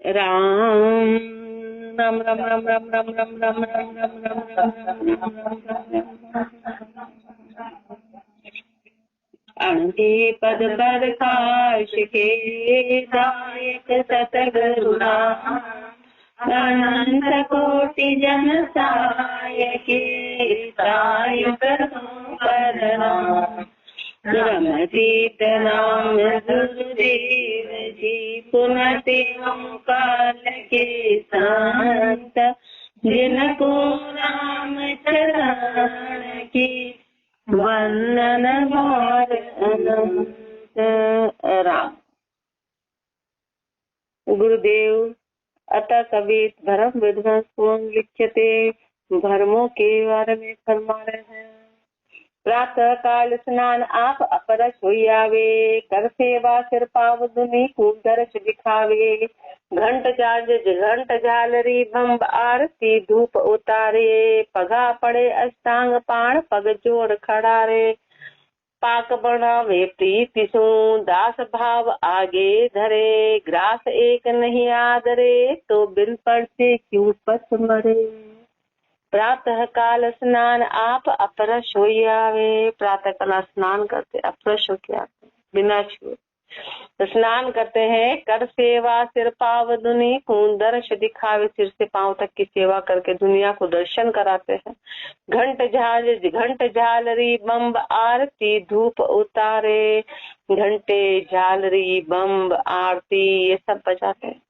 राम राम राम राम राम राम राम राम राम राम राम राम अणधि पद पर काश के दायक सतगुरु अनंत कोटि जन सायके सायक रमतीत राम गुरुदेव जी पुनति काल के संत जिनको राम चरण की वंदन भार अनंत। राम गुरुदेव अतः कबीर धर्म विध्वंस पूर्ण लिख्यते धर्मों के बारे में फरमा रहे हैं। प्रातः काल स्नान आप अपरस होइयावे, कर सेवा सिर पाव दुनि कूदरस दिखावे। घंट झालरी भंब आरती धूप उतारे, पगा पड़े अष्टांग पाण पग जोड़ खड़ा रे। पाक बनावे प्रीति सु दास भाव आगे धरे, ग्रास एक नहीं आदरे तो बिन पर से क्यों पथ मरे। प्रातः काल स्नान आप अपरस होइयावे, प्रातः काल स्नान करते अपरस होके आते बिना छुए तो स्नान करते हैं। कर सेवा सिर पाव दुनि दर्श दिखावे, सिर से पांव तक की सेवा करके दुनिया को दर्शन कराते हैं। घंट झालरी बम्ब आरती धूप उतारे, घंटे झालरी बम्ब आरती ये सब बजाते हैं,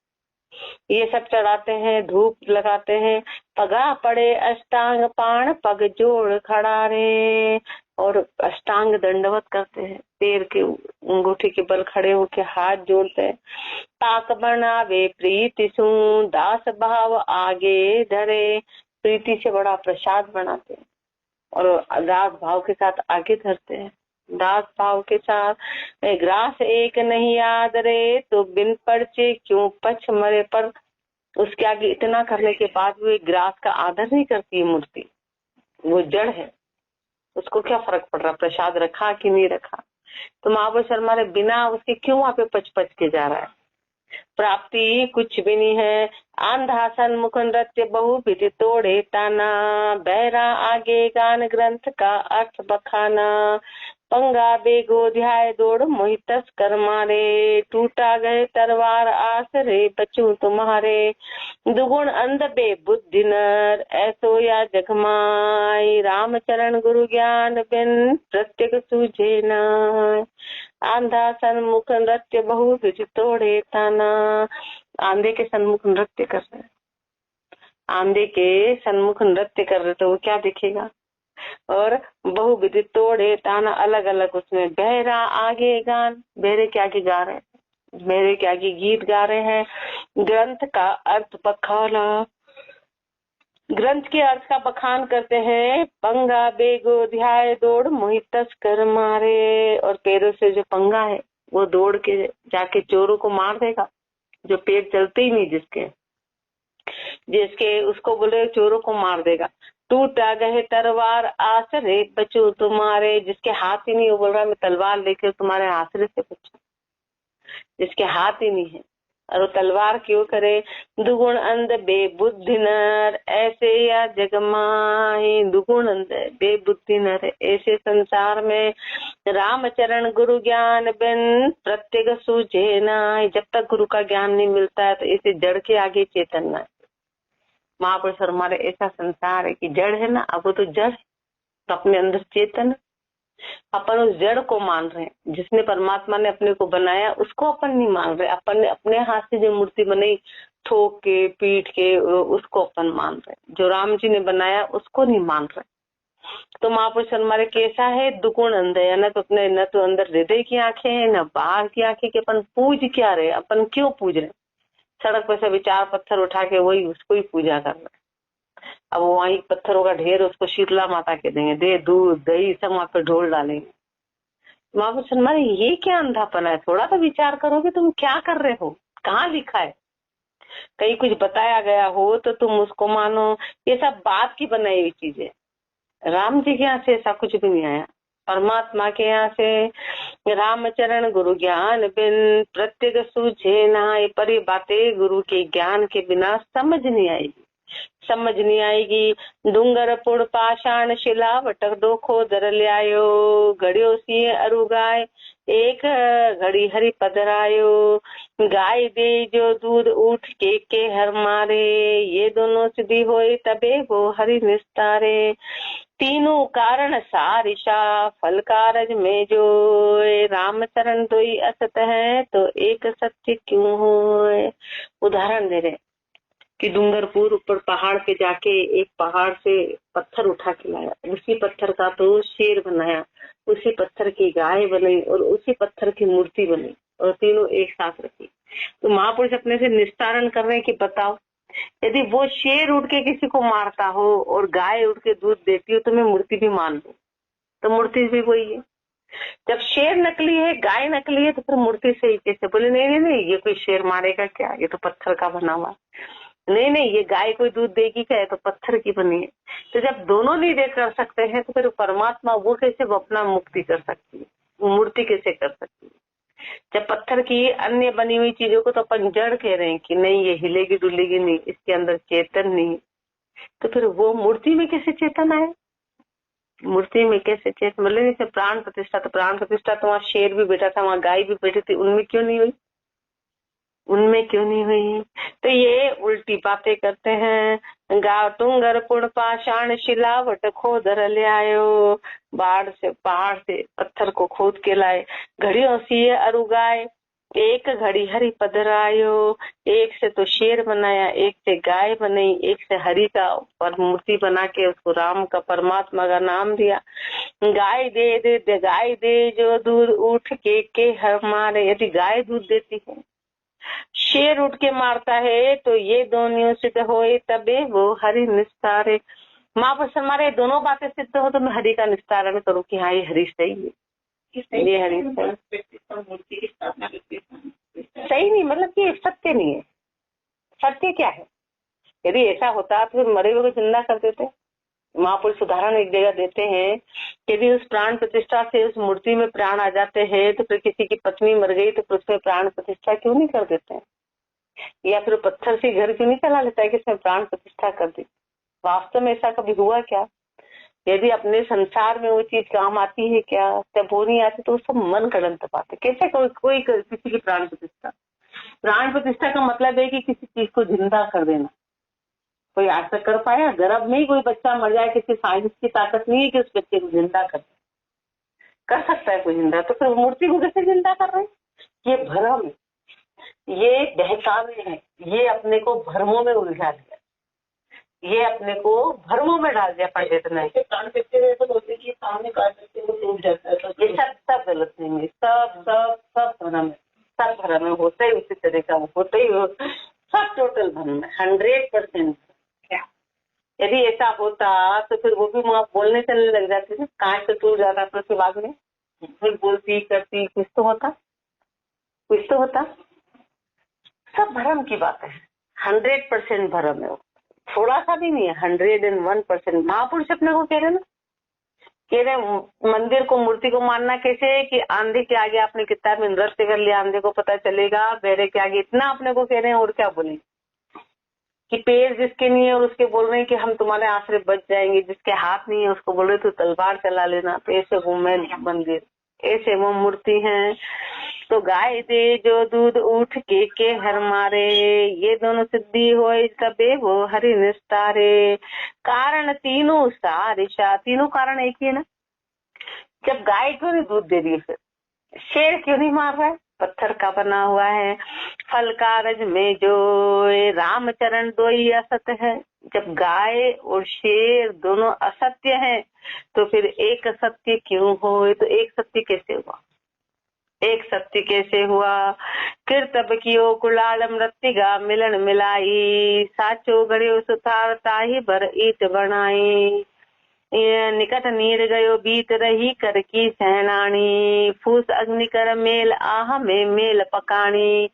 ये सब चढ़ाते हैं, धूप लगाते हैं। पगा पड़े अष्टांग पाण पग जोड़ खड़ा रे, और अष्टांग दंडवत करते हैं, पैर के अंगूठे के बल खड़े होके हाथ जोड़ते हैं। पाक बनावे प्रीति सु दास भाव आगे धरे, प्रीति से बड़ा प्रसाद बनाते हैं और दास भाव के साथ आगे धरते हैं। दास भाव के साथ ग्रास एक नहीं आदरे तो बिन परचे क्यों पछ मरे, पर उसके आगे इतना करने के बाद भी ग्रास का आदर नहीं करती मूर्ति, वो जड़ है, उसको क्या फर्क पड़ रहा प्रसाद रखा कि नहीं रखा। तो महाबोध शर्मा ने बिना उसके क्यों वहां पे पच के जा रहा है। प्राप्ति कुछ भी नहीं है। आंधासन मुख नृत्य बहु विधि तोड़े ताना, बहरा आगे गान ग्रंथ का अर्थ बखाना। पंगा बेगो ध्याय दौड़ मोहितस कर मारे, टूटा गए तरवार आसरे बचूं तुम्हारे। दुगुण अंध बे बुद्धि नर ऐसो या जगमाई, रामचरण गुरु ज्ञान बिन प्रत्येक सूझे न। आंधा सन्मुख नृत्य बहु विधि तोड़े ताना, आंधे के सन्मुख नृत्य कर रहे, आंधे के सन्मुख नृत्य कर रहे तो वो क्या दिखेगा। और बहु विधि तोड़े ताना अलग अलग उसमें। बहरा आगे गान, बहरे के आगे गा रहे हैं, बहरे के आगे गीत गा रहे हैं। ग्रंथ का अर्थ बखाना, ग्रंथ के अर्थ का बखान करते हैं। पंगा बेगो ध्याय दौड़ मोहितस कर मारे, और पैरों से जो पंगा है वो दौड़ के जाके चोरों को मार देगा। जो पैर चलते ही नहीं जिसके उसको बोले चोरों को मार देगा। टूटा गए तरवार आसरे बचो तुम्हारे, जिसके हाथ ही नहीं, वो बोल रहा मैं तलवार लेकर तुम्हारे आसरे से बचूं, जिसके हाथ ही नहीं है और वो तलवार क्यों करे। दुगुण अंध बेबुद्धि नर ऐसे या जगमाही, दुगुण अंध बेबुद्धि नर ऐसे संसार में। रामचरण गुरु ज्ञान बिन प्रत्येक सूझे ना, जब तक गुरु का ज्ञान नहीं मिलता है तो ऐसे जड़ के आगे चेतन ना। महापुरुष हमारे ऐसा संसार है कि जड़ है ना, अब वो तो जड़ है तो अपने अंदर चेतन, अपन उस जड़ को मान रहे हैं। जिसने परमात्मा ने अपने को बनाया उसको अपन नहीं मान रहे। अपन ने अपने हाथ से जो मूर्ति बनाई ठोक के पीट के उसको अपन मान रहे। जो राम जी ने बनाया उसको नहीं मान रहे। तो महापुरुष हमारे कैसा है, दुगुण अंधे है, न तो अपने न तो अंदर हृदय की आंखें हैं न बाहर की आंखें कि अपन पूज क्या रहे, अपन क्यों पूज रहे। सड़क पर से विचार पत्थर उठा के वही उसको ही पूजा कर रहे। अब वही पत्थरों का ढेर उसको शीतला माता के देंगे, दे दूध दही सब वहां पे ढोल डालेंगे। महापुरुष हमारे ये क्या अंधापना है, थोड़ा तो विचार करोगे तुम क्या कर रहे हो, कहाँ लिखा है। कहीं कुछ बताया गया हो तो तुम उसको मानो, ये सब बात की बनाई हुई चीजें। राम जी के यहाँ से ऐसा कुछ भी नहीं आया। परमात्मा के यहाँ से रामचरण गुरु ज्ञान बिन प्रत्येक सूझे ना। ये पर ये बातें गुरु के ज्ञान के बिना समझ नहीं आएगी, समझ नहीं आएगी। डूंगर पुड़ पाषाण शिला वटक डोखो धर ल्यायो, घड़ियो सी अरु गाय एक घड़ी हरि पधरायो। गाय दे जो दूध उठ के हर मारे, ये दोनों सिद्धि होए तबे वो हरि निस्तारे। तीनों कारण सारिषा फल कारज में जो, रामचरण दोई असत है तो एक सत्य क्यों होए। उदाहरण दे रहे कि डूंगरपुर ऊपर पहाड़ पे जाके एक पहाड़ से पत्थर उठा के लाया, उसी पत्थर का तो शेर बनाया, उसी पत्थर की गाय बनी और उसी पत्थर की मूर्ति बनी और तीनों एक साथ रखी। तो महापुरुष अपने से निस्तारण कर रहे हैं कि बताओ, यदि वो शेर उठ के किसी को मारता हो और गाय उठ के दूध देती हो तो मैं मूर्ति भी मान लूं, तो मूर्ति भी वही है। जब शेर नकली है, गाय नकली है, तो फिर मूर्ति सही कैसे? बोले नहीं नहीं नहीं, ये कोई शेर मारेगा क्या, ये तो पत्थर का बना हुआ। नहीं नहीं, ये गाय कोई दूध देगी क्या, है तो पत्थर की बनी है। तो जब दोनों नहीं दे कर सकते हैं तो फिर परमात्मा वो कैसे वो अपना मुक्ति कर सकती है, वो मूर्ति कैसे कर सकती है? जब पत्थर की अन्य बनी हुई चीजों को तो अपन जड़ कह रहे हैं कि नहीं ये हिलेगी डुलेगी नहीं, इसके अंदर चेतन नहीं, तो फिर वो मूर्ति में कैसे चेतन आए? मूर्ति में कैसे चेतन? मतलब जैसे प्राण प्रतिष्ठा, तो प्राण प्रतिष्ठा तो वहाँ शेर भी बैठा था, वहाँ गाय भी बैठी थी, उनमें क्यों नहीं हुई? उनमें क्यों नहीं हुई? तो ये उल्टी बातें करते हैं। गा टूंगर पुड़ पाषाण शिला वट खोदर ले आयो, बाढ़ से पहाड़ से पत्थर को खोद के लाए। घड़ियों सी अरु गाय एक घड़ी हरि पधरायो, एक से तो शेर बनाया, एक से गाय बनाई, एक से हरि का पर मूर्ति बना के उसको राम का परमात्मा का नाम दिया। गाय दे गाय दे जो दूध उठ के हर मारे। यदि गाय दूध देती है, शेर उठ के मारता है, तो ये दोनों सिद्ध होए तबे वो हरि निस्तारे। माँ पर हमारे दोनों बातें सिद्ध हो तो मैं हरि का निस्तारण करूँ कि हाँ ये हरि सही है, ये हरि सही नहीं, मतलब कि सत्य नहीं है। सत्य क्या है? यदि ऐसा होता तो फिर मरे हुए को जिंदा कर देते। महापुरुष उदाहरण एक जगह देते हैं, यदि उस प्राण प्रतिष्ठा से उस मूर्ति में प्राण आ जाते हैं तो फिर किसी की पत्नी मर गई तो फिर उसमें प्राण प्रतिष्ठा क्यों नहीं कर देते हैं? या फिर पत्थर से घर क्यों नहीं चला लेता है कि इसमें प्राण प्रतिष्ठा कर दी? वास्तव में ऐसा कभी हुआ क्या? यदि अपने संसार में वो चीज काम आती है क्या? जब वो नहीं आती तो सब मन गढ़ंत बात है। कैसे कोई किसी की प्राण प्रतिष्ठा? प्राण प्रतिष्ठा का मतलब है कि किसी चीज को जिंदा कर देना। कोई आज तक कर पाया? गर्भ में ही कोई बच्चा मर जाए, किसी साइंस की ताकत नहीं है कि उस बच्चे को जिंदा कर सकता है कोई जिंदा, तो फिर मूर्ति को कैसे जिंदा कर रहे हैं? ये भ्रम, ये बहकावे है, ये अपने को भ्रमों में उलझा दिया, ये अपने को भ्रमों में डाल दिया पंडित ने। प्राण कहते तो बोलते कि सामने काट सकते वो टूट जाता है, ये सब गलत नहीं है। सब सब सब भ्रम है, सब भ्रम है, होता ही उसी तरह का होता ही, सब टोटल भ्रम है, 100%। यदि ऐसा होता तो फिर वो भी बोलने चलने लग जाती थी, कांच से टूट जाता प्रतिभाग में, फिर बोलती करती, कुछ तो होता, कुछ तो होता। सब भ्रम की बात है, 100% भ्रम है, थोड़ा सा भी नहीं है, 101%। महापुरुष अपने को कह रहे ना, कह रहे मंदिर को मूर्ति को मानना कैसे है कि आंधे के आगे आपने किताब में नृत्य कर लिया, आंधे को पता चलेगा, बहरे के आगे, इतना अपने को कह रहे हैं। और क्या बोले कि पैर जिसके नहीं है और उसके बोल रहे हैं कि हम तुम्हारे आश्रय बच जाएंगे, जिसके हाथ नहीं है उसको बोल रहे तो तलवार चला लेना। तो ऐसे वो मंदिर, ऐसे वो मूर्ति है। तो गाय दे जो दूध उठ के हर मारे, ये दोनों सिद्धि होए तबे वो हरि निस्तारे। कारण तीनों सारिषा, तीनों कारण एक ही है ना। जब गाय क्यों नहीं दूध दे रही है, फिर शेर क्यों नहीं मार रहा है? पत्थर का बना हुआ है। फल कारज में जो रामचरण दो ही असत है। जब गाय और शेर दोनों असत्य हैं तो फिर एक सत्य क्यों हो? तो एक सत्य कैसे हुआ? एक सत्य कैसे हुआ? कीर्तब कियो कुलाल मृतिगा मिलन मिलाई, साचो गड़ियो सुथार ताही भर ईट बनाई। निकट नीर गयो बीत रही कर की सहनानी, फूस अग्नि कर मेल आह में मेल पकानी।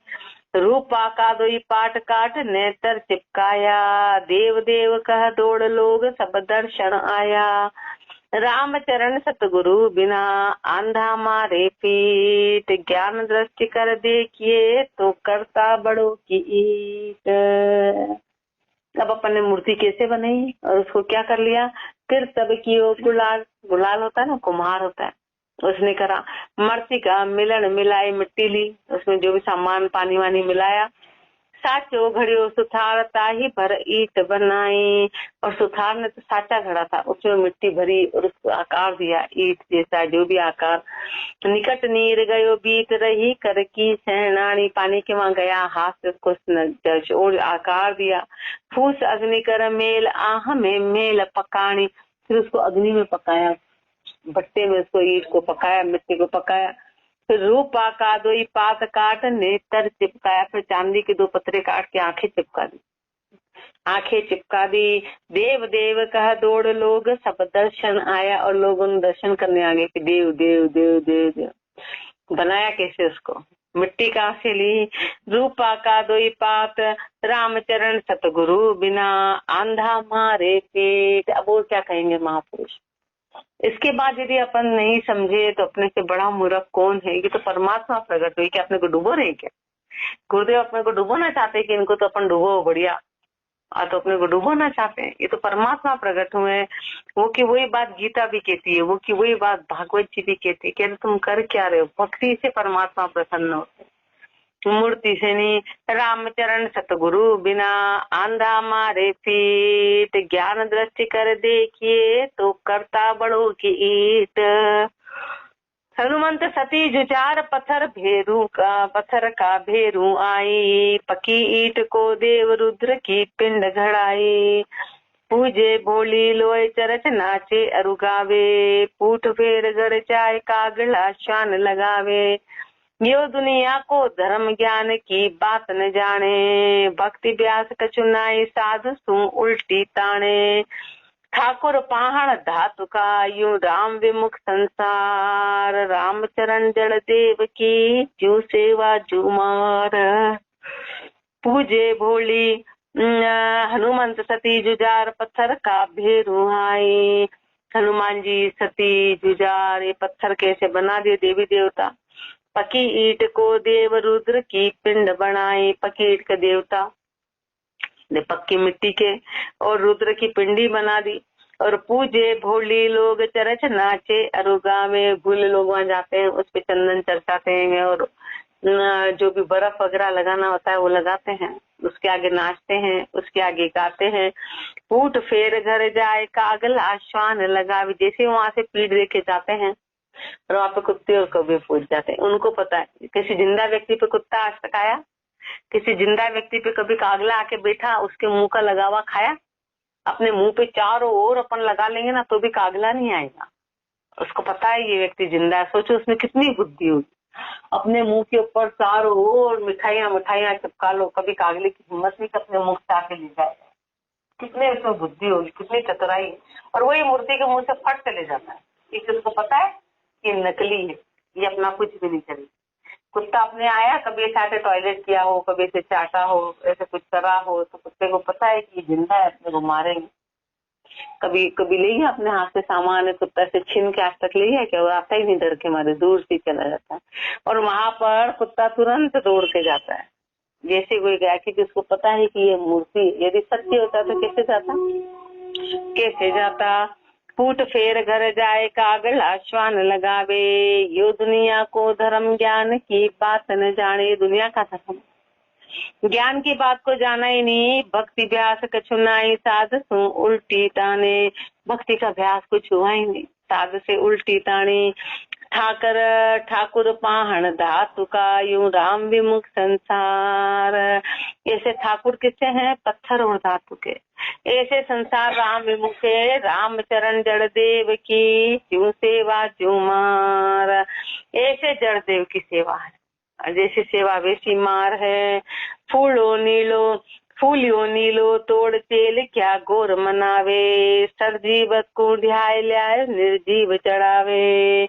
रूपा का दोई पाट काट नेतर चिपकाया, देव देव कह दौड़ लोग सब दर्शन आया। राम चरण सतगुरु बिना आंधा मारे पीठ, ज्ञान दृष्टि कर देखिए तो करता बड़ों की ईट। अब अपन ने मूर्ति कैसे बनाई और उसको क्या कर लिया, फिर तब की वो गुलाल, गुलाल होता है ना, कुम्हार होता है, उसने करा मृतिका मिलन मिलाई, मिट्टी ली, उसमें जो भी सामान पानी वानी मिलाया, साचो घड़ियो सुथार ताही भर ईट बनाई। और सुथार ने तो साचा घड़ा था, उसमें मिट्टी भरी और उसको आकार दिया ईट जैसा, जो भी आकार। निकट नीर गयो बीत रही कर की सहनानी, पानी के वहां गया, हाथ से उसको और आकार दिया। फूस अग्नि कर मेल आह में मेल पकानी, फिर उसको अग्नि में पकाया, भट्टे में उसको ईट को पकाया, मिट्टी को पकाया। फिर रूपा का दो पात काट नेत्र चिपकाया, फिर चांदी के 2 पत्रे काट के आंखें चिपका दी, आंखें चिपका दी। देव देव कह दौड़ लोग सब दर्शन आया, और लोगों ने दर्शन करने आ गए कि देव देव देव देव देव। बनाया कैसे उसको, मिट्टी कहाँ से ली। रूपा का 2 पात रामचरण सतगुरु बिना आंधा मारे पेट। अब वो क्या कहेंगे महापुरुष। इसके बाद यदि अपन नहीं समझे तो अपने से बड़ा मूर्ख कौन है। ये तो परमात्मा प्रकट हुई कि अपने को डूबो रहे क्या, गुरुदेव अपने को डूबोना चाहते कि इनको तो अपन डूबो बढ़िया, तो अपने को डूबोना चाहते हैं। ये तो परमात्मा प्रकट हुए, वो की वही बात गीता भी कहती है, वो की वही बात भागवत जी भी कहती है कि तुम कर क्या रहे हो, भक्ति से परमात्मा प्रसन्न होते, मूर्ति से नहीं। रामचरण सतगुरु बिना आंधा मारे पीठ, ज्ञान दृष्टि कर देखिए तो करता बड़ों की ईट। हनुमंत सती जुचार पत्थर का भेरू आई, पकी ईट को देव रुद्र की पिंड घड़ाई। पूजे भोली लोय चरच नाचे अरुगावे, पूठ फेर गड़ चाय कागला शान लगावे। यो दुनिया को धर्म ज्ञान की बात न जाने, भक्ति व्यास कचुनाई साधु सु उल्टी ताने। ठाकुर पहाड़ धातु का यूं राम विमुख संसार, रामचरण जड़ देव की जू सेवा जुमार। पूजे भोली हनुमंत सती जुजार पत्थर का भेरू आई। हनुमान जी सती जुजार ये पत्थर कैसे बना दिए देवी देवता। पकी ईट को देव रुद्र की पिंड बनाई, पकी ईट का देवता ने पक्की मिट्टी के और रुद्र की पिंडी बना दी। और पूजे भोली लोग चरच नाचे अरुगा में, भूले लोग वहां जाते हैं, उस पे चंदन चरचाते हैं और जो भी बर्फ वगैरह लगाना होता है वो लगाते हैं, उसके आगे नाचते हैं, उसके आगे गाते हैं। पूट फेर घर जाए कागल आश्वान लगा, जैसे वहां से पीठ देके जाते हैं और वहाँ पे कुत्ते और कौवे पूछ जाते हैं। उनको पता है किसी जिंदा व्यक्ति पे कुत्ता आज तक आया, किसी जिंदा व्यक्ति पे कभी कागला आके बैठा, उसके मुंह का लगावा खाया। अपने मुंह पे चारों ओर अपन लगा लेंगे ना तो भी कागला नहीं आएगा, उसको पता है ये व्यक्ति जिंदा है। सोचो उसमें कितनी बुद्धि होगी, अपने मुंह के ऊपर चारों ओर मिठाइयां चिपका लो, कभी कागले की हिम्मत नहीं अपने मुंह से आके ले जाए। कितने उसमें बुद्धि होगी, कितनी चतुराई। और वही मूर्ति के मुंह से फट चले जाता है, क्योंकि उसको पता है ये नकली है, ये अपना कुछ भी नहीं करेगी। कुत्ता अपने आया, कभी ऐसे आके टॉयलेट किया हो, कभी ऐसे चाटा हो, ऐसे कुछ करा हो, तो कुत्ते को पता है कि जिंदा है, अपने को मारेंगे। कभी कभी ले गया अपने हाथ से सामान, कुत्ता से छीन के आज तक ले गया क्या, वो आता ही नहीं, डर के मारे दूर से चला जाता है। और वहां पर कुत्ता तुरंत दौड़ के जाता है, जैसे कोई गया, क्योंकि उसको पता है कि ये मूर्ति यदि सत्य होता तो कैसे जाता। फूट फेर घर जाए कागल आश्वान लगावे, यो दुनिया को धर्म ज्ञान की बात न जाने। दुनिया का धर्म ज्ञान की बात को जाना ही नहीं, भक्ति अभ्यास कछुनाई साध सु उल्टी ताने। भक्ति का अभ्यास कुछ हुआ ही नहीं, साध से उल्टी ताने। ठाकुर पाहण धातु का यूं राम विमुख संसार। ऐसे ठाकुर किससे हैं, पत्थर और धातु के। ऐसे संसार राम विमुख है, राम चरण जड़ देव की यूं सेवा जुमार। ऐसे जड़ देव की सेवा है, जैसी सेवा वैसी मार है। फूलियो नीलो तोड़ तेल क्या गोर मनावे, सरजीव को ध्याय ल्याय निर्जीव चढ़ावे।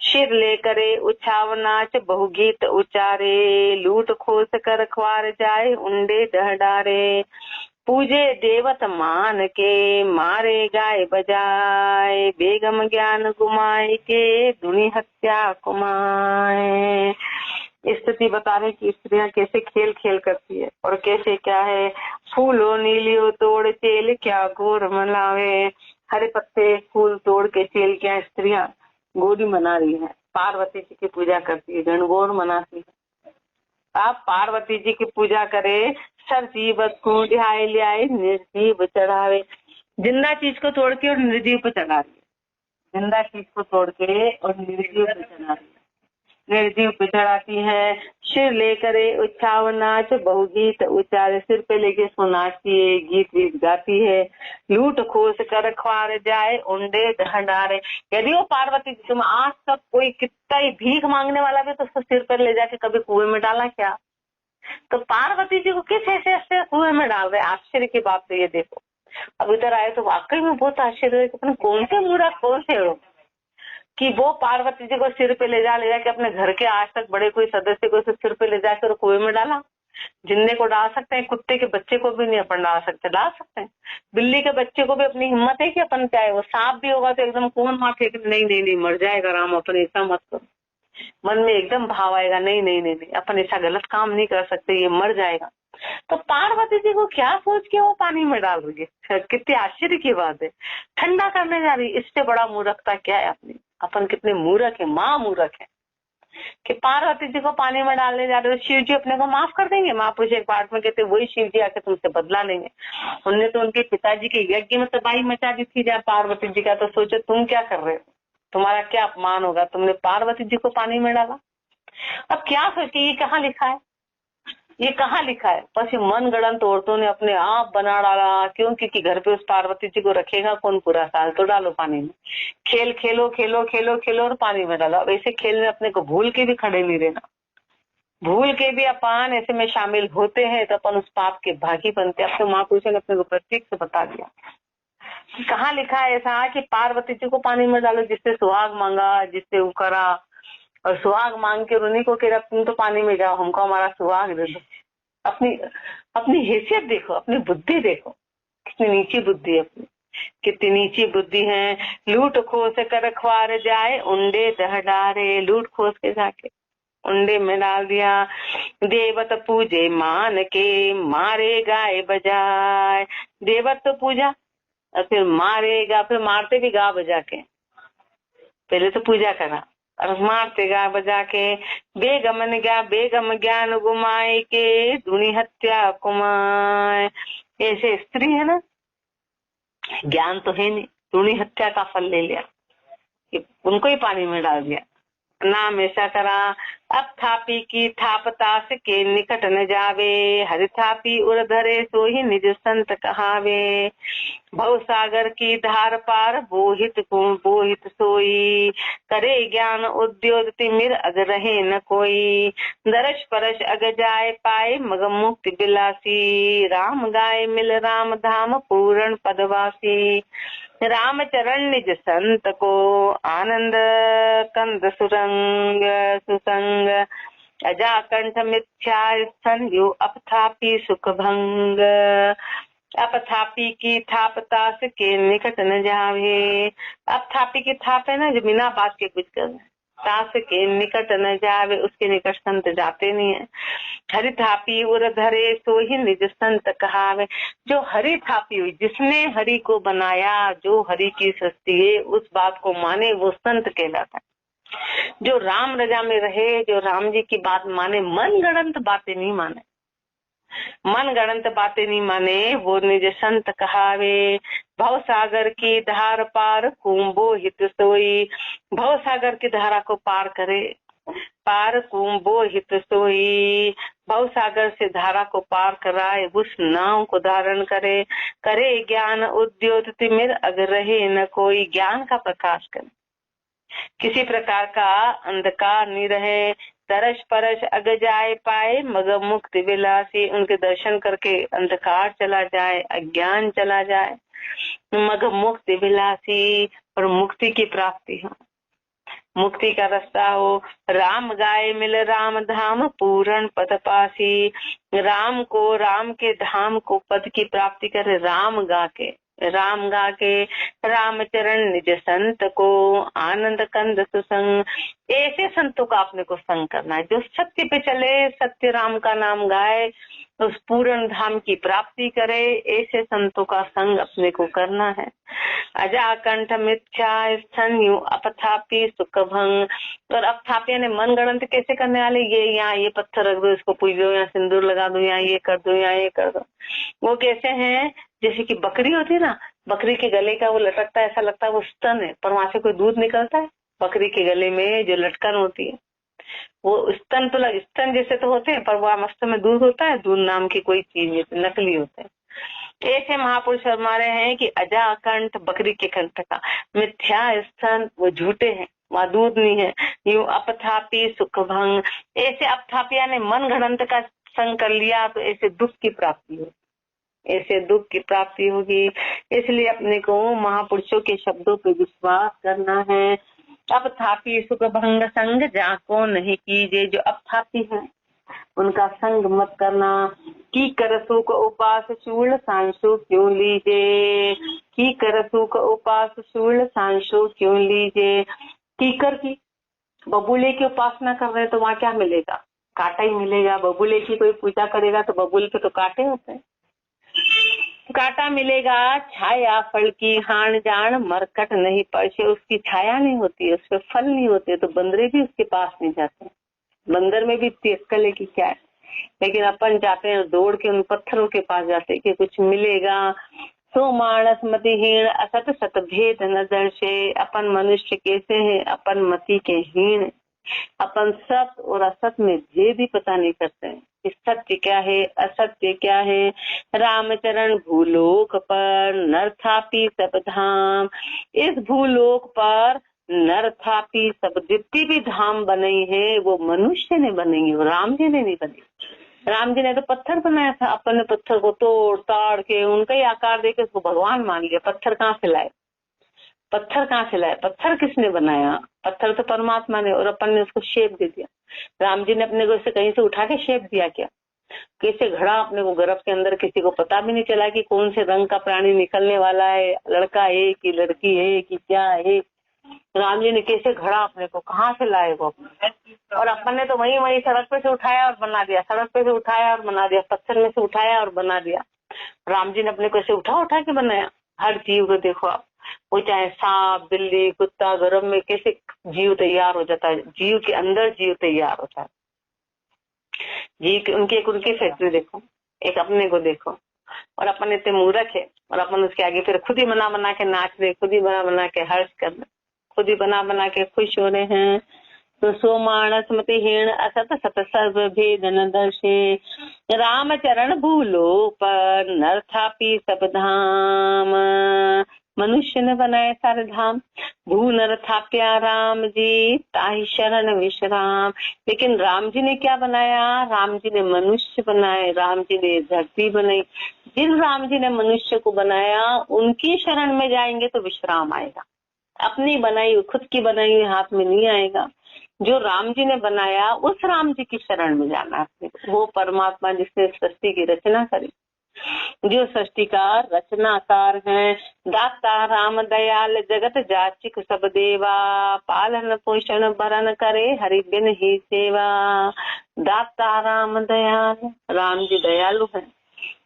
शिर ले करे उछाव नाच बहु गीत उचारे, लूट खोस कर ख्वार जाए उंडे डहडारे। पूजे देवत मान के, मारे गाय बजाए, बेगम ज्ञान गुमाए के, दुनि हत्या कुमाए। स्थिति बता रहे कि स्त्रियां कैसे खेल खेल करती है और कैसे क्या है। फूलो नीलियो तोड़ चेल, क्या गोर मनावे। हरे पत्ते फूल तोड़ के चेल क्या स्त्रियां गोरी मना रही है, पार्वती जी की पूजा करती है, गणगौर मनाती है। आप पार्वती जी की पूजा करे, सर जीव को ध्याय लियाए, निर्जीव चढ़ावे। जिंदा चीज को तोड़ के और निर्जीव पे चढ़ा रही है, जिंदा चीज को तोड़ के और निर्जीव पे चढ़ा रही है, निर्जीव पे चढ़ाती है। सिर लेकर उच्छाव नाच, बहु गीत उच्चारे। सिर पे लेके सो नाचती है, गीत वीत गाती है। लूट खोस कर ख्वार जाए, उंडे ढंडारे। यदि वो पार्वती जी, तुम आज तक कोई कितना ही भीख मांगने वाला भी तो उसको सिर पर ले जाके कभी कुएं में डाला क्या? तो पार्वती जी को किस ऐसे कुएं में डाल रहे? आश्चर्य की बात तो ये देखो। अब इधर आए तो वाकई में बहुत आश्चर्य है कि कौन से मूर्ख, कौन से लोग कि वो पार्वती जी को सिर पे ले जाके अपने घर के आज तक बड़े कोई सदस्य को सिर पे ले जाकर कुएं में डाला। जिंदे को डाल सकते हैं, कुत्ते के बच्चे को भी नहीं अपन डाल सकते, डाल सकते हैं। बिल्ली के बच्चे को भी अपनी हिम्मत है कि अपन चाहे, वो सांप भी होगा तो एकदम कौन मार फेंक, नहीं नहीं नहीं मर जाएगा राम, अपन ऐसा मत करो। मन में एकदम भाव आएगा, नहीं नहीं नहीं नहीं, अपन ऐसा गलत काम नहीं कर सकते, ये मर जाएगा। तो पार्वती जी को क्या सोच के वो पानी में डाल रही है? कितनी आश्चर्य की बात है। ठंडा करने जा रही, इससे बड़ा मूर्खता क्या है अपनी? अपन कितने मूर्ख है, माँ मूर्ख है कि पार्वती जी को पानी में डालने जा रहे हो। शिव जी अपने को माफ कर देंगे? महापुरुष एक पाठ में कहते वही शिव जी आके तुमसे बदला लेंगे। उनने तो उनके पिताजी के यज्ञ में तबाही मचा दी थी जहाँ पार्वती जी का, तो सोचो तुम क्या कर रहे हो, तुम्हारा क्या अपमान होगा, तुमने पार्वती जी को पानी में डाला। अब क्या सोचे, ये कहाँ लिखा है, ये कहाँ लिखा है? बस ये मन गढ़ंत औरतों ने अपने आप बना डाला। क्यों? क्योंकि घर पे उस पार्वती जी को रखेगा कौन पूरा साल, तो डालो पानी में। खेल खेलो खेलो खेलो खेलो और पानी में डालो। अब ऐसे खेल में अपने को भूल के भी खड़े नहीं रहना, भूल के भी अपन ऐसे में शामिल होते हैं तो अपन उस पाप के भागी बनते। अब तो महापुरुषों ने अपने को प्रतीक से बता दिया। कहाँ लिखा है ऐसा कि पार्वती जी को पानी में डालो, जिससे सुहाग मांगा, जिससे वो करा, और सुहाग मांग के उन्हीं को कह तुम तो पानी में जाओ, हमको हमारा सुहाग दे दो। अपनी अपनी हैसियत देखो, अपनी बुद्धि देखो, कितनी नीची बुद्धि है अपनी, कितनी नीची बुद्धि है। लूट खोस कर ख्वार जाए, उंडे दह डारे। लूट खोस के जाके उंडे में डाल दिया। देवत पूजे मान के, मारे गाय बजाए। देवत तो पूजा और फिर मारेगा, फिर मारते भी गा बजा के। पहले तो पूजा करा और मारते गा बजा के। बेगम ज्ञान गुमाए के, दुनि हत्या कुमाए। ऐसे स्त्री है ना, ज्ञान तो है नहीं, दुनि हत्या का फल ले लिया, उनको ही पानी में डाल दिया। नाम ऐसा करा। अब थापी की थाप तास के निकट न जावे, हरि थापी उर धरे सो ही निज संत कहावे। भव सागर की धार पार, बोहित सोई, करे ज्ञान उद्योग तिमिर अग रहे न कोई। दरस परस अग जाए पाए, मग मुक्ति बिलासी। राम गाय मिल राम धाम, पूर्ण पदवासी। राम चरण निज संत को, आनंद कंद सुरंग सुसंग। अजा कंठ मिथ्या स्थन, यो अपथापी सुख भंग। अपथापी की थाप तास के निकट न जावे। अपथापी की थाप है ना, जो बिना बात के कुछ कर, तास के निकट न जावे, उसके निकट संत जाते नहीं है। हरि थापी उर धरे, सो ही निज संत कहावे। जो हरि थापी हुई, जिसने हरि को बनाया, जो हरि की सृष्टि है, उस बात को माने, वो संत कहलाता है। जो राम रजा में रहे, जो राम जी की बात माने, मन गढ़ंत बातें नहीं माने, मन गढ़ंत बातें नहीं माने, वो निज संत कहावे। भव सागर की धार पार, कुंभो हित सोई। भव सागर की धारा को पार करे, पार कुंभो हित सोई। भव सागर से धारा को पार कराए, उस नाव को धारण करे। करे ज्ञान उद्योत तिमिर, अग रहे न कोई। ज्ञान का प्रकाश करे, किसी प्रकार का अंधकार नहीं रहे। तरस परस अग जाए पाए, मग मुक्ति विलासी। उनके दर्शन करके अंधकार चला जाए, अज्ञान चला जाए, मग मुक्ति विलासी, और मुक्ति की प्राप्ति हो। मुक्ति का रास्ता हो। राम गाय मिल राम धाम पूर्ण पद पासी, राम को, राम के धाम को, पद की प्राप्ति करे राम गा के, राम गा के, राम चरण निज संत को, आनंद कंद सुसंग। ऐसे संतों का अपने को संग करना है जो सत्य पे चले, सत्य राम का नाम गाए, उस पूर्ण धाम की प्राप्ति करे। ऐसे संतों का संग अपने को करना है। अजा कंठ मिथ्या स्थन्यु अपथापी सुख भंग। और अपथापी ने मन गणंत कैसे करने वाले, ये यहाँ ये पत्थर रख दो, इसको पूज दो, यहाँ सिंदूर लगा दो, यहाँ ये कर दो, यहाँ ये कर दो। वो कैसे हैं, जैसे कि बकरी होती है ना, बकरी के गले का वो लटकता है, ऐसा लगता है वो स्तन है, पर वहां से कोई दूध निकलता है। बकरी के गले में जो लटकन होती है वो स्तन, तो स्तन जैसे तो होते हैं, पर वो वास्तव में दूध होता है। दूध नाम की कोई चीज नकली होता है। ऐसे महापुरुष हमारे हैं कि अजा कंठ, बकरी के कंठ का, मिथ्या स्तन, वो झूठे हैं, वहां दूध नहीं है। यूं अपथापी सुख भंग, ऐसे अपथापिया ने मन घड़ंत का संग कर लिया तो ऐसे दुख की प्राप्ति हो, ऐसे दुख की प्राप्ति होगी। इसलिए अपने को महापुरुषों के शब्दों पे विश्वास करना है। अपथापी सुख भंग संग जाको नहीं कीजिए, जो अपथापी है उनका संग मत करना। की करसु को उपास शूल सांशु क्यों लीजे, की करसु को उपास शूल सांशु क्यों लीजे। कीकर की, बबूले की उपासना कर रहे तो वहाँ क्या मिलेगा, कांटा ही मिलेगा। बबूले की कोई पूजा करेगा तो बबूल के तो कांटे होते हैं, कांटा मिलेगा। छाया फल की हाण जान मरकट नहीं परछे, उसकी छाया नहीं होती है, उसके फल नहीं होते, तो बंदरे भी उसके पास नहीं जाते। बंदर में भी इतनी अक्कल है कि क्या है, लेकिन अपन जाते हैं दौड़ के उन पत्थरों के पास जाते कि कुछ मिलेगा। सो मानस मतिहीन असत सत भेद न दर्शे। अपन मनुष्य कैसे हैं, अपन मति के हीन, अपन सत्य और असत में भेद ही पता नहीं करते हैं कि सत्य क्या है, असत्य क्या है। रामचरण भूलोक पर नरथापी सब धाम, इस भूलोक पर नरथापी सब जितनी भी धाम बनाई है वो मनुष्य ने बनाई है, राम जी ने नहीं बनाई। राम जी ने तो पत्थर बनाया था, अपन ने पत्थर को तोड़ ताड़ के उनका ही आकार देके उसको भगवान मान लिया। पत्थर कहाँ से लाए, पत्थर कहाँ से लाए, पत्थर किसने बनाया, पत्थर तो परमात्मा ने, और अपन ने उसको शेप दे दिया। राम जी ने अपने को कहीं से उठा के शेप दिया क्या, कैसे घड़ा अपने को गर्भ के अंदर, किसी को पता भी नहीं चला कि कौन से रंग का प्राणी निकलने वाला है, लड़का है कि लड़की है कि क्या है। राम जी ने कैसे घड़ा अपने को कहाँ से लाए वो, और अपन ने तो वही सड़क पे से उठाया और बना दिया, सड़क पे से उठाया और बना दिया, पत्थर में से उठाया और बना दिया। राम जी ने अपने को ऐसे उठा के बनाया। हर जीव को देखो आप, वो चाहे सांप बिल्ली कुत्ता, गर्भ में कैसे जीव तैयार हो जाता है, जीव के अंदर जीव तैयार होता है। जीव उनकी एक उनकी फैक्ट्री देखो, एक अपने को देखो, और अपन इतने मूर्ख है और अपन उसके आगे फिर खुद ही बना के नाच रहे, खुद ही बना के हर्ष कर रहे, खुद ही बना के खुश हो रहे हैं। तो सो मानस मति हीन असत सत सर्व भेद न दर्शे, राम चरण भूलो पर नरथापी सब धाम। मनुष्य ने बनाए सारे धाम, भू नर थाप्या राम जी ताहि शरण विश्राम। लेकिन राम जी ने क्या बनाया, राम जी ने मनुष्य बनाए, राम जी ने धरती बनाई। जिन राम जी ने मनुष्य को बनाया उनकी शरण में जाएंगे तो विश्राम आएगा, अपनी बनाई खुद की बनाई हुई हाथ में नहीं आएगा। जो राम जी ने बनाया उस राम जी की शरण में जाना है, वो परमात्मा जिसने सृष्टि की रचना करी, जो सृष्टि का रचनाकार है। दाता राम दयाल जगत जाचिक सब देवा, पालन पोषण भरण करे हरि बिन ही सेवा। दाता राम दयाल, राम जी दयालु है,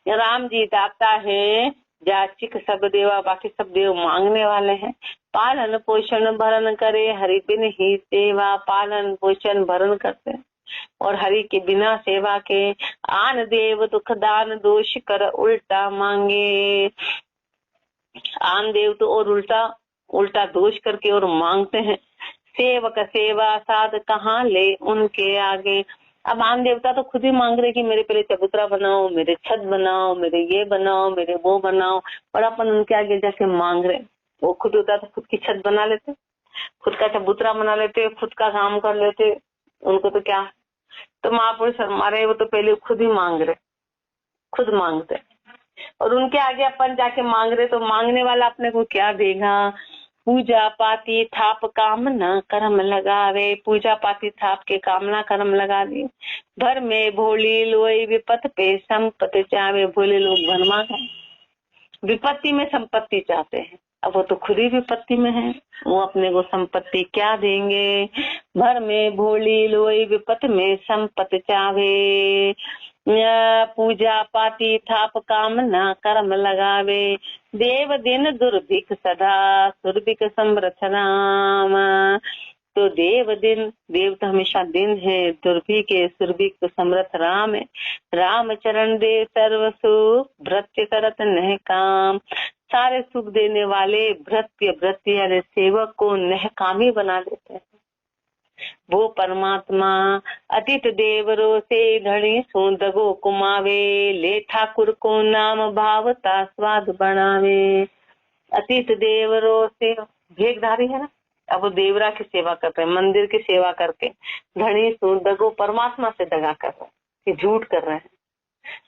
राम जी दाता है, जाचिक सब देवा, बाकी सब देव मांगने वाले हैं। पालन पोषण भरण करे हरि बिन ही सेवा, पालन पोषण भरण करते हैं और हरि के बिना सेवा के। आन देव दुख दान दोष कर उल्टा मांगे, आन देव तो और उल्टा दोष करके और मांगते हैं। सेवक सेवा साध कहाँ ले उनके आगे। अब आन देवता तो खुद ही मांग रहे कि मेरे पहले चबूतरा बनाओ, मेरे छत बनाओ, मेरे ये बनाओ, मेरे वो बनाओ, और अपन उनके आगे जाके मांग रहे। वो खुद होता तो खुद की छत बना लेते, खुद का चबूतरा बना लेते, खुद का काम कर लेते, उनको तो क्या। तो महापुरुष हमारे वो तो पहले खुद ही मांग रहे, खुद मांगते, और उनके आगे अपन जाके मांग रहे तो मांगने वाला अपने को क्या देगा। पूजा पाती थाप कामना कर्म लगावे, पूजा पाती थाप के कामना कर्म लगा दी। भर में भोली लोई विपत पे संपत्ति चावे, भोले लोग भरमा है, विपत्ति में संपत्ति चाहते हैं। अब वो तो खुद ही विपत्ति में है, वो अपने को संपत्ति क्या देंगे। भर में भोली लोई विपत में संपत्ति चावे, पूजा पाती थाप कामना कर्म लगावे। देव दिन दुर्भिक सदा सुरभिक समृथ राम, तो देव दिन, देव तो हमेशा दिन है, दुर्भिक है, सुरभिक तो समृथ राम है। राम चरण दे सर्व सुख भृत्य करत नह काम, सारे सुख देने वाले भृत्य यानी सेवक को नहकामी बना देते हैं। वो परमात्मा अतीत देवरो से धनी सोंदगो कुमावे, ले ठाकुर को नाम भावता स्वाद बनावे। अतीत देवरो से भेगधारी है ना, अब वो देवरा की सेवा करते हैं, मंदिर की सेवा करके धनी सोंदगो परमात्मा से दगा कर रहे हैं, झूठ कर रहे हैं,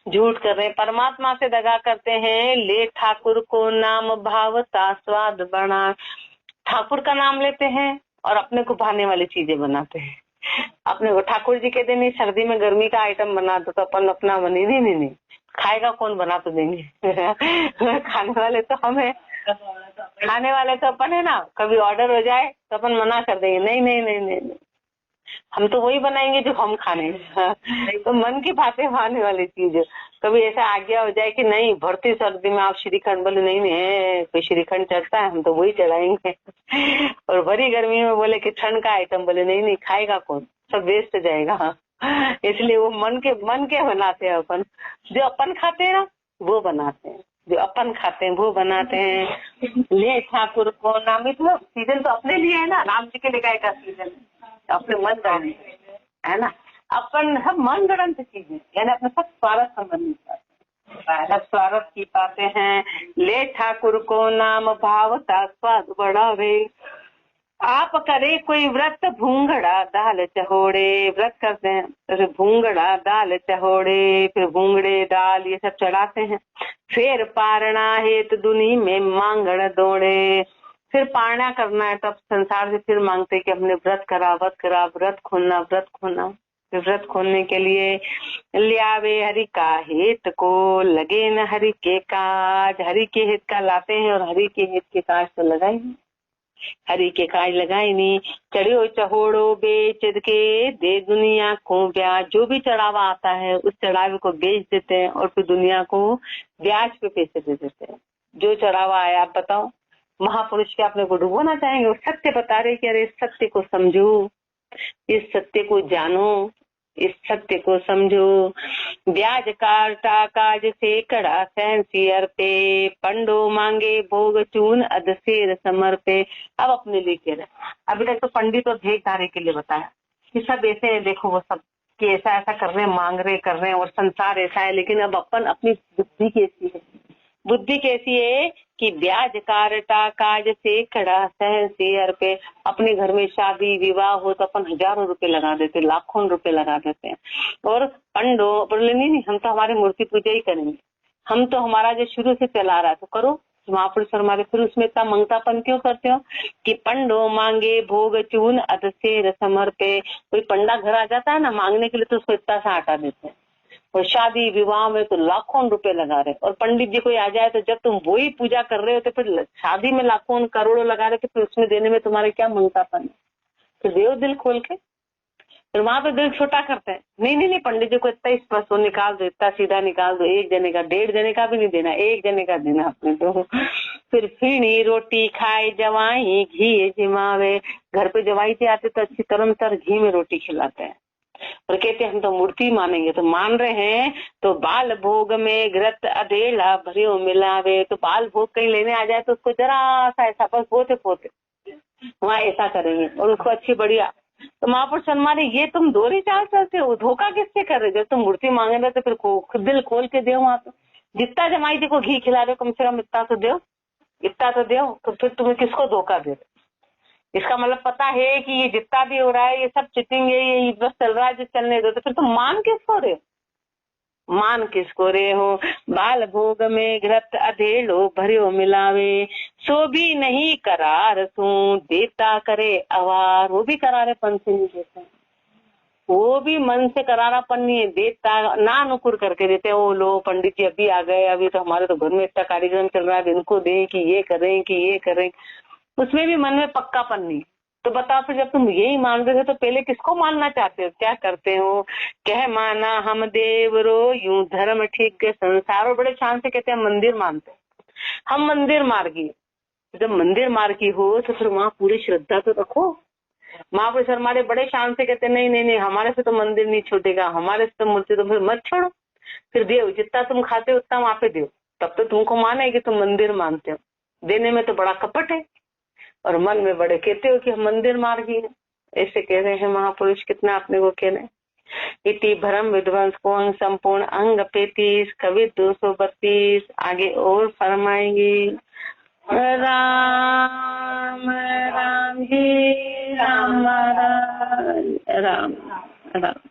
झूठ कर रहे हैं, परमात्मा से दगा करते हैं। ले ठाकुर को नाम भावता स्वाद बना, ठाकुर का नाम लेते हैं और अपने को भाने वाली चीजें बनाते हैं। अपने को ठाकुर जी कहते नहीं, सर्दी में गर्मी का आइटम बना दो तो अपन अपना बनी नहीं, खाएगा कौन, बना तो देंगे खाने वाले तो हम है, खाने वाले तो अपन है ना। कभी ऑर्डर हो जाए तो अपन मना कर देंगे, नहीं नहीं नहीं नहीं, नहीं। हम तो वही बनाएंगे जो हम खाने तो मन की बातें खाने वाली चीज। कभी ऐसा आज्ञा हो जाए कि नहीं भरती सर्दी में आप श्रीखंड, बोले नहीं नहीं कोई श्रीखंड चढ़ता है, हम तो वही चढ़ाएंगे और भरी गर्मी में बोले कि ठंड का आइटम, बोले नहीं नहीं खाएगा कौन, सब वेस्ट जाएगा। इसलिए वो मन के बनाते हैं अपन, जो अपन खाते हैं ना वो बनाते हैं, जो अपन खाते हैं वो बनाते हैं। ले ठाकुर को नाम, मतलब सीजन तो अपने लिए है ना, राम जी के लिए गाय का सीजन अपने मन गणन है ना, अपन सब मन गणन से चीजें, यानी अपने सब स्वार्थ संबंधित स्वार्थ की बातें हैं। ले ठाकुर को नाम भावता स्वाद बढ़ावे, आप करे कोई व्रत भूंगड़ा दाल चहोड़े, व्रत करते हैं तो भूंगड़ा दाल चहोड़े, फिर भूंगड़े दाल ये सब चढ़ाते हैं। फिर पारणा हेत दुनी में मांगड़ दौड़े, फिर पारणा करना है तब संसार से फिर मांगते कि हमने व्रत करा, व्रत खोलना। फिर व्रत खोलने के लिए लियावे हरि का हित को, लगे न हरि के काज, हरि के हित का लाते हैं और हरि के हित के काज तो लगाए, हरि के काज लगाए नहीं। चढ़ो चहोड़ो बेच के दे दुनिया को ब्याज, जो भी चढ़ावा आता है उस चढ़ावे को बेच देते हैं और फिर दुनिया को ब्याज पे पैसे दे देते हैं। जो चढ़ावा आया आप बताओ, महापुरुष के अपने को डुबोना चाहेंगे, वो सत्य बता रहे कि अरे इस सत्य को समझो, इस सत्य को जानो, इस सत्य को समझो। ब्याज काटा काज से कड़ा सैंसियर पे, पंडो मांगे भोग चून अधसेर समर्पे। अब अपने लिए कह रहे, अभी तक तो पंडित और भेगधारे के लिए बताया कि सब ऐसे है, देखो वो सब कि ऐसा ऐसा कर रहे हैं, मांग रहे कर रहे हैं और संसार ऐसा है। लेकिन अब अपन अपनी बुद्धि कैसी है, बुद्धि कैसी है कि ब्याज काटा काज से खड़ा सहसियर पे, अपने घर में शादी विवाह हो तो अपन हजारों रुपए लगा देते, लाखों रुपए लगा देते हैं। और पंडो बोले नहीं हम तो हमारी मूर्ति पूजा ही करेंगे, हम तो हमारा जो शुरू से चला रहा है तो करो महापुरुष हमारे, फिर उसमें इतना मंगतापन क्यों करते हो कि पंडो मांगे भोग चून अधसेर समर्पे। कोई पंडा घर आ जाता है ना मांगने के लिए तो उसको इतना सा हटा देते हैं, और शादी विवाह में तो लाखों रुपए लगा रहे। और पंडित जी कोई आ जाए तो जब तुम वही पूजा कर रहे हो तो फिर शादी में लाखों करोड़ों लगा रहे तो फिर उसमें देने में तुम्हारे क्या मंगतापन है। तो देव दिल खोल के, फिर वहां पे दिल छोटा करते हैं, नहीं पंडित जी को इतना स्पष्ट निकाल दो, इतना सीधा निकाल दो, एक जने का 1.5 जने का भी नहीं देना, एक जने का देना अपने तो। फिर फीणी रोटी खाए जवाई घी जिमावे, घर पे जवाई से आते तो अच्छी तरम तर घी में रोटी खिलाते हैं और कहते हैं हम तो मूर्ति मानेंगे, तो मान रहे हैं। तो बाल भोग में घृत अधेला भरियो मिलावे, तो बाल भोग कहीं लेने आ जाए तो उसको जरा सा ऐसा बस पोते वहाँ ऐसा करेंगे और उसको अच्छी बढ़िया। तो महापुरुष हमारे ये तुम दोहरी चाल चलते हो, धोखा किससे कर रहे हो? जब तुम मूर्ति मांगे रहे तो फिर दिल खोल के दो, वहाँ तो जितना जमाई जी को घी खिला रहे हो कम से कम इतना तो दो, तो फिर तुम्हें किसको धोखा दे रहे? इसका मतलब पता है कि ये जितना भी हो रहा है ये सब चिटिंग है, ये बस चल रहा है, जो चलने दो, तो फिर तुम मान किसको रहे? मान किसको रे हो, बाल भोग में घृत अधेड़ो भरियो मिलावे, सो भी नहीं करार तू, देता करे अवार। वो भी करारेपन से नहीं देता, वो भी मन से करारापन नहीं है, देता ना नुकुर करके देते। वो लो पंडित जी अभी आ गए, अभी तो हमारे तो घर में इतना कार्यक्रम चल रहा है, इनको दें कि ये करें कि ये करें, उसमें भी मन में पक्कापन नहीं। तो बताओ फिर जब तुम यही मान रहे हो तो पहले किसको मानना चाहते हो, क्या करते हो। कह माना हम देवरो यूं धर्म ठीक के संसार। और बड़े शान से कहते हैं मंदिर मानते, हम मंदिर मार्गी। जब मंदिर मार्गी हो तो फिर वहाँ पूरी श्रद्धा तो रखो। महापुरुष हमारे बड़े शान से कहते नहीं नहीं नहीं, हमारे से तो मंदिर नहीं छूटेगा, हमारे से तो मूर्ति, तो फिर मत छोड़ो, फिर देव जितना तुम खाते हो उतना वहां पे दो, तब तो तुमको माने कि तुम मंदिर मानते हो। देने में तो बड़ा कपट है और मन में बड़े कहते हो कि हम मंदिर मार्गी है। ऐसे कह रहे हैं महापुरुष, कितना अपने को कह रहे हैं। इति भरम विध्वंस को अंग संपूर्ण अंग 35 कवि 232 आगे और फरमाएंगे। राम राम जी राम राम राम राम।